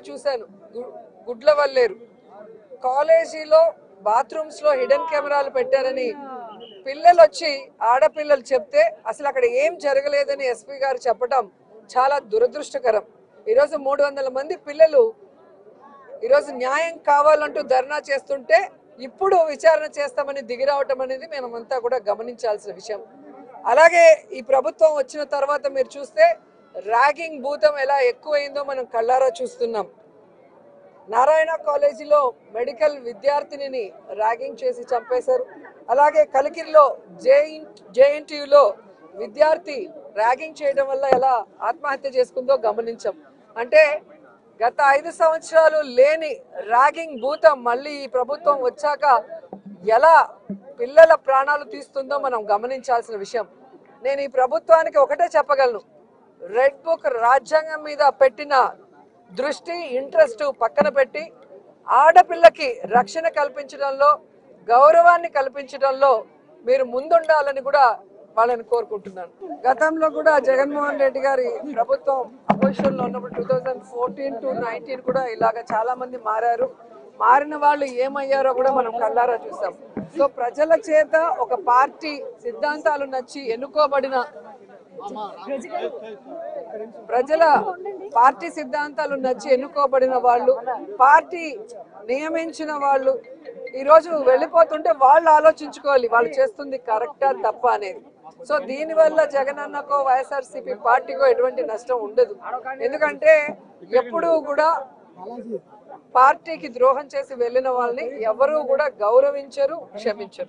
చూశాను. గుడ్లవల్లేరు కాలేజీలో బాత్రూమ్స్ లో హిడెన్ కెమెరాలు పెట్టారని పిల్లలు వచ్చి ఆడపిల్లలు చెప్తే అసలు అక్కడ ఏం జరగలేదని ఎస్పీ గారు చెప్పడం చాలా దురదృష్టకరం. ఈరోజు 300 మంది పిల్లలు ఈరోజు న్యాయం కావాలంటూ ధర్నా చేస్తుంటే ఇప్పుడు విచారణ చేస్తామని దిగిరావటం అనేది మేమంతా కూడా గమనించాల్సిన విషయం. అలాగే ఈ ప్రభుత్వం వచ్చిన తర్వాత మీరు చూస్తే ర్యాగింగ్ భూతం ఎలా ఎక్కువైందో మనం కళ్ళారా చూస్తున్నాం. నారాయణ కాలేజీలో మెడికల్ విద్యార్థినిని ర్యాగింగ్ చేసి చంపేశారు. అలాగే కలికిరిలో జేఎన్టీయూలో విద్యార్థి ర్యాగింగ్ చేయడం వల్ల ఎలా ఆత్మహత్య చేసుకుందో గమనించాం. అంటే గత 5 సంవత్సరాలు లేని ర్యాగింగ్ భూతం మళ్ళీ ఈ ప్రభుత్వం వచ్చాక ఎలా పిల్లల ప్రాణాలు తీస్తుందో మనం గమనించాల్సిన విషయం. నేను ఈ ప్రభుత్వానికి ఒకటే చెప్పగలను, రెడ్ బుక్ రాజ్యాంగం మీద పెట్టిన దృష్టి ఇంట్రెస్ట్ పక్కన పెట్టి ఆడపిల్లకి రక్షణ కల్పించడంలో గౌరవాన్ని కల్పించడంలో మీరు ముందుండాలని కూడా వాళ్ళని కోరుకుంటున్నాను. గతంలో కూడా జగన్మోహన్ రెడ్డి గారి ప్రభుత్వం అపోజిషన్లో ఉన్నప్పుడు 2014 to 19 కూడా ఇలాగ చాలా మంది మారారు. మారిన వాళ్ళు ఏమయ్యారో కూడా మనం కళ్ళారా చూసాం. సో ప్రజల చేత ఒక పార్టీ సిద్ధాంతాలు నచ్చి ఎన్నుకోబడిన ప్రజల పార్టీ సిద్ధాంతాలు నచ్చి ఎన్నుకోబడిన వాళ్ళు, పార్టీ నియమించిన వాళ్ళు ఈరోజు వెళ్ళిపోతుంటే వాళ్ళు ఆలోచించుకోవాలి వాళ్ళు చేస్తుంది కరెక్టా తప్ప అనేది. సో దీనివల్ల జగన్ అన్నకో వైఎస్ఆర్సీపీ పార్టీకో ఎటువంటి నష్టం ఉండదు. ఎందుకంటే ఎప్పుడూ కూడా పార్టీకి ద్రోహం చేసి వెళ్ళిన వాళ్ళని ఎవరూ కూడా గౌరవించరు, క్షమించరు.